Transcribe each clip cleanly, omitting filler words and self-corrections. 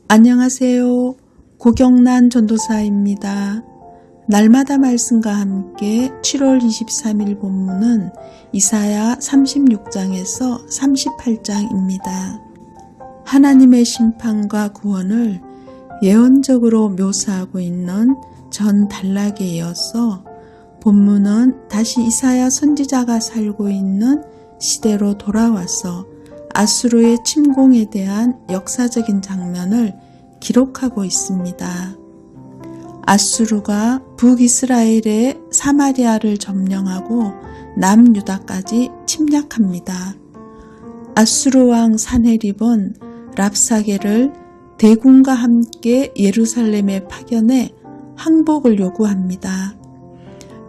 안녕하세요. 고경란 전도사입니다. 날마다 말씀과 함께 7월 23일 본문은 이사야 36장에서 38장입니다. 하나님의 심판과 구원을 예언적으로 묘사하고 있는 전 단락에 이어서 본문은 다시 이사야 선지자가 살고 있는 시대로 돌아와서 아수르의 침공에 대한 역사적인 장면을 기록하고 있습니다. 아수르가 북이스라엘의 사마리아를 점령하고 남유다까지 침략합니다. 아수르 왕 사네립은 랍사게를 대군과 함께 예루살렘에 파견해 항복을 요구합니다.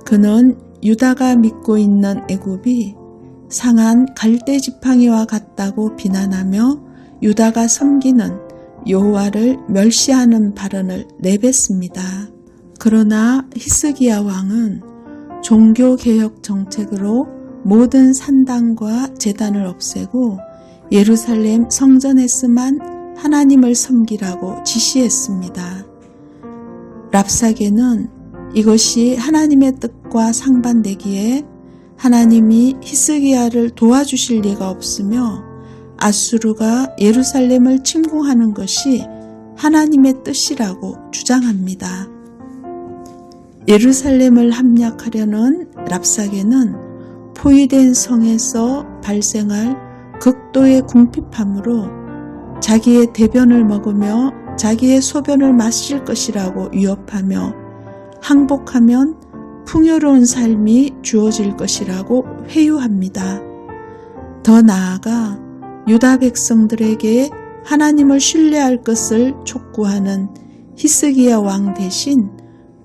그는 유다가 믿고 있는 애굽이 상한 갈대 지팡이와 같다고 비난하며 유다가 섬기는 여호와를 멸시하는 발언을 내뱉습니다. 그러나 히스기야 왕은 종교개혁 정책으로 모든 산당과 제단을 없애고 예루살렘 성전에서만 하나님을 섬기라고 지시했습니다. 랍사게는 이것이 하나님의 뜻과 상반되기에 하나님이 히스기야를 도와주실 리가 없으며 아수르가 예루살렘을 침공하는 것이 하나님의 뜻이라고 주장합니다. 예루살렘을 함락하려는 랍사게는 포위된 성에서 발생할 극도의 궁핍함으로 자기의 대변을 먹으며 자기의 소변을 마실 것이라고 위협하며 항복하면 풍요로운 삶이 주어질 것이라고 회유합니다. 더 나아가 유다 백성들에게 하나님을 신뢰할 것을 촉구하는 히스기야 왕 대신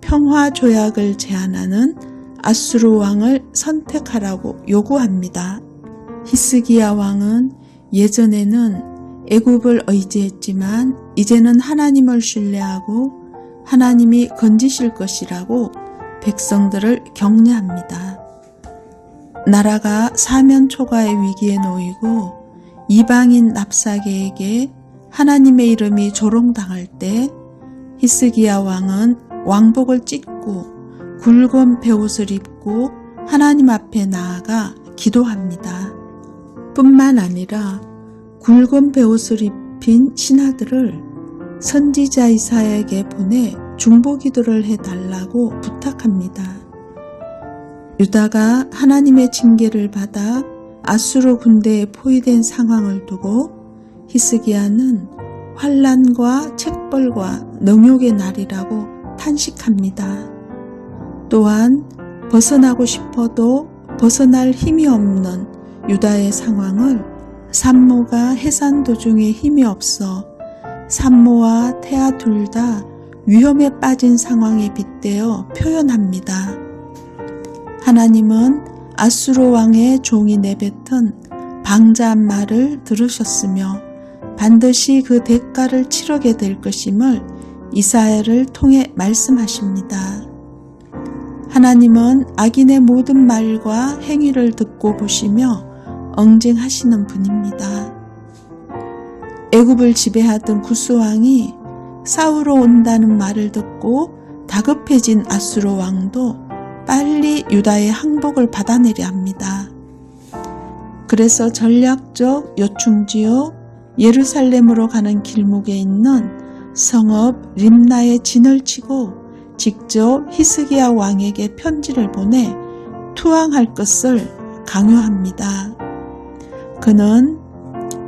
평화 조약을 제안하는 아수르 왕을 선택하라고 요구합니다. 히스기야 왕은 예전에는 애굽을 의지했지만 이제는 하나님을 신뢰하고 하나님이 건지실 것이라고 백성들을 격려합니다. 나라가 사면초가의 위기에 놓이고 이방인 랍사게에게 하나님의 이름이 조롱당할 때 히스기야 왕은 왕복을 찢고 굵은 베옷을 입고 하나님 앞에 나아가 기도합니다. 뿐만 아니라 굵은 베옷을 입힌 신하들을 선지자 이사야에게 보내 중보기도를 해달라고 부탁합니다. 유다가 하나님의 징계를 받아 아수르 군대에 포위된 상황을 두고 히스기야는 환난과 책벌과 능욕의 날이라고 탄식합니다. 또한 벗어나고 싶어도 벗어날 힘이 없는 유다의 상황을 산모가 해산 도중에 힘이 없어 산모와 태아 둘 다 위험에 빠진 상황에 빗대어 표현합니다. 하나님은 아수르 왕의 종이 내뱉은 방자한 말을 들으셨으며 반드시 그 대가를 치르게 될 것임을 이사야를 통해 말씀하십니다. 하나님은 악인의 모든 말과 행위를 듣고 보시며 응징하시는 분입니다. 애굽을 지배하던 구스 왕이 싸우러 온다는 말을 듣고 다급해진 아수르 왕도 빨리 유다의 항복을 받아내려 합니다. 그래서 전략적 요충지요 예루살렘으로 가는 길목에 있는 성읍 림나에 진을 치고 직접 히스기야 왕에게 편지를 보내 투항할 것을 강요합니다. 그는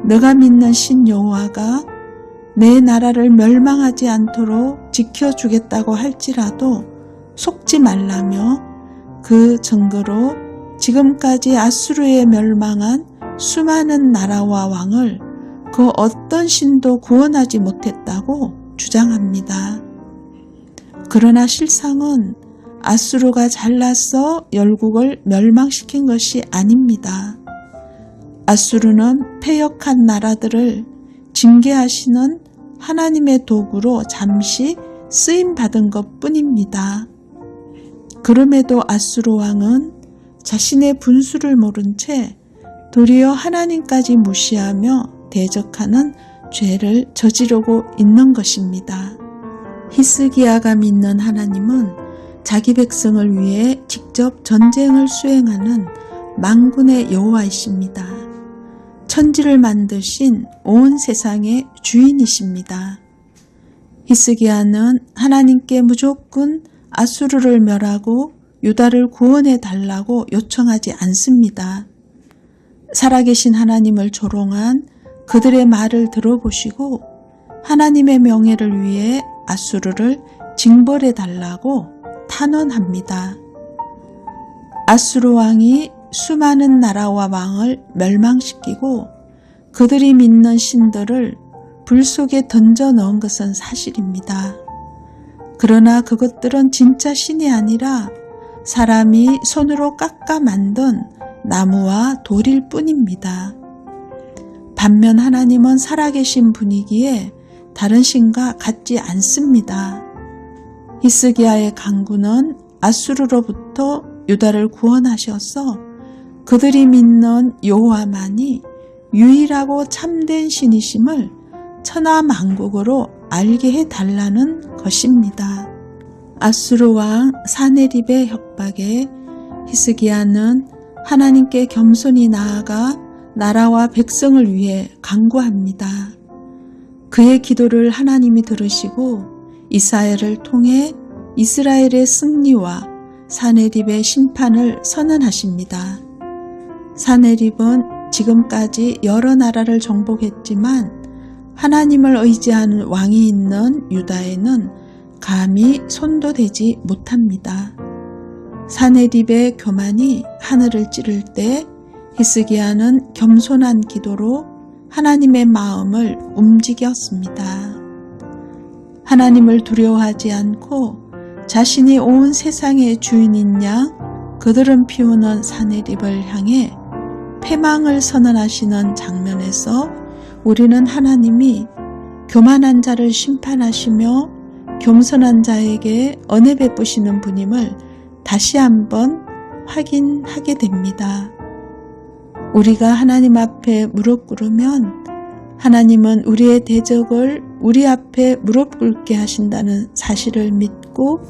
너가 믿는 신 여호와가 내 나라를 멸망하지 않도록 지켜주겠다고 할지라도 속지 말라며 그 증거로 지금까지 아수르에 멸망한 수많은 나라와 왕을 그 어떤 신도 구원하지 못했다고 주장합니다. 그러나 실상은 아수르가 잘나서 열국을 멸망시킨 것이 아닙니다. 아수르는 패역한 나라들을 징계하시는 하나님의 도구로 잠시 쓰임받은 것 뿐입니다. 그럼에도 아수르 왕은 자신의 분수를 모른 채 도리어 하나님까지 무시하며 대적하는 죄를 저지르고 있는 것입니다. 히스기야가 믿는 하나님은 자기 백성을 위해 직접 전쟁을 수행하는 만군의 여호와이십니다. 천지를 만드신 온 세상의 주인이십니다. 히스기야는 하나님께 무조건 아수르를 멸하고 유다를 구원해 달라고 요청하지 않습니다. 살아계신 하나님을 조롱한 그들의 말을 들어보시고 하나님의 명예를 위해 아수르를 징벌해 달라고 탄원합니다. 아수르 왕이 수많은 나라와 왕을 멸망시키고 그들이 믿는 신들을 불 속에 던져 넣은 것은 사실입니다. 그러나 그것들은 진짜 신이 아니라 사람이 손으로 깎아 만든 나무와 돌일 뿐입니다. 반면 하나님은 살아계신 분이기에 다른 신과 같지 않습니다. 히스기야의 강구는 아수르로부터 유다를 구원하셔서 그들이 믿는 여호와만이 유일하고 참된 신이심을 천하만국으로 알게 해달라는 것입니다. 아수르 왕 사네립의 협박에 히스기야는 하나님께 겸손히 나아가 나라와 백성을 위해 간구합니다. 그의 기도를 하나님이 들으시고 이사야를 통해 이스라엘의 승리와 사네립의 심판을 선언하십니다. 사네립은 지금까지 여러 나라를 정복했지만 하나님을 의지하는 왕이 있는 유다에는 감히 손도 대지 못합니다. 사네립의 교만이 하늘을 찌를 때 히스기야는 겸손한 기도로 하나님의 마음을 움직였습니다. 하나님을 두려워하지 않고 자신이 온 세상의 주인인 양 그들은 피우는 사네립을 향해 패망을 선언하시는 장면에서 우리는 하나님이 교만한 자를 심판하시며 겸손한 자에게 은혜 베푸시는 분임을 다시 한번 확인하게 됩니다. 우리가 하나님 앞에 무릎 꿇으면 하나님은 우리의 대적을 우리 앞에 무릎 꿇게 하신다는 사실을 믿고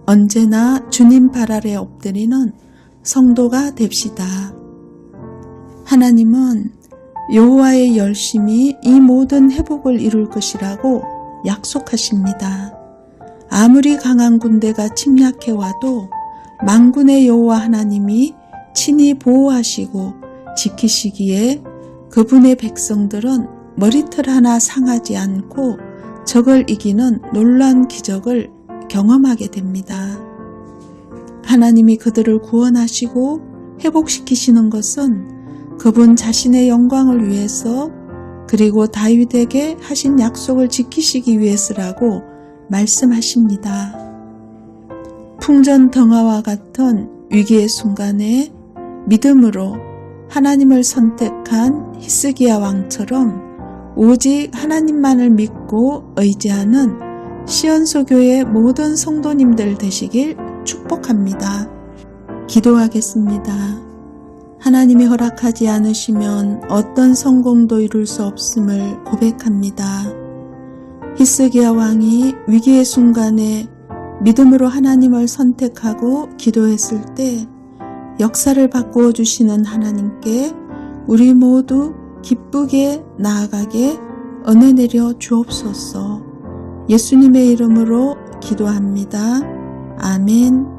언제나 주님 발 아래 엎드리는 성도가 됩시다. 하나님은 여호와의 열심이 이 모든 회복을 이룰 것이라고 약속하십니다. 아무리 강한 군대가 침략해와도 만군의 여호와 하나님이 친히 보호하시고 지키시기에 그분의 백성들은 머리털 하나 상하지 않고 적을 이기는 놀라운 기적을 경험하게 됩니다. 하나님이 그들을 구원하시고 회복시키시는 것은 그분 자신의 영광을 위해서 그리고 다윗에게 하신 약속을 지키시기 위해서라고 말씀하십니다. 풍전등화와 같은 위기의 순간에 믿음으로 하나님을 선택한 히스기야 왕처럼 오직 하나님만을 믿고 의지하는 시온소교의 모든 성도님들 되시길 축복합니다. 기도하겠습니다. 하나님이 허락하지 않으시면 어떤 성공도 이룰 수 없음을 고백합니다. 히스기야 왕이 위기의 순간에 믿음으로 하나님을 선택하고 기도했을 때 역사를 바꾸어 주시는 하나님께 우리 모두 기쁘게 나아가게 은혜 내려 주옵소서. 예수님의 이름으로 기도합니다. 아멘.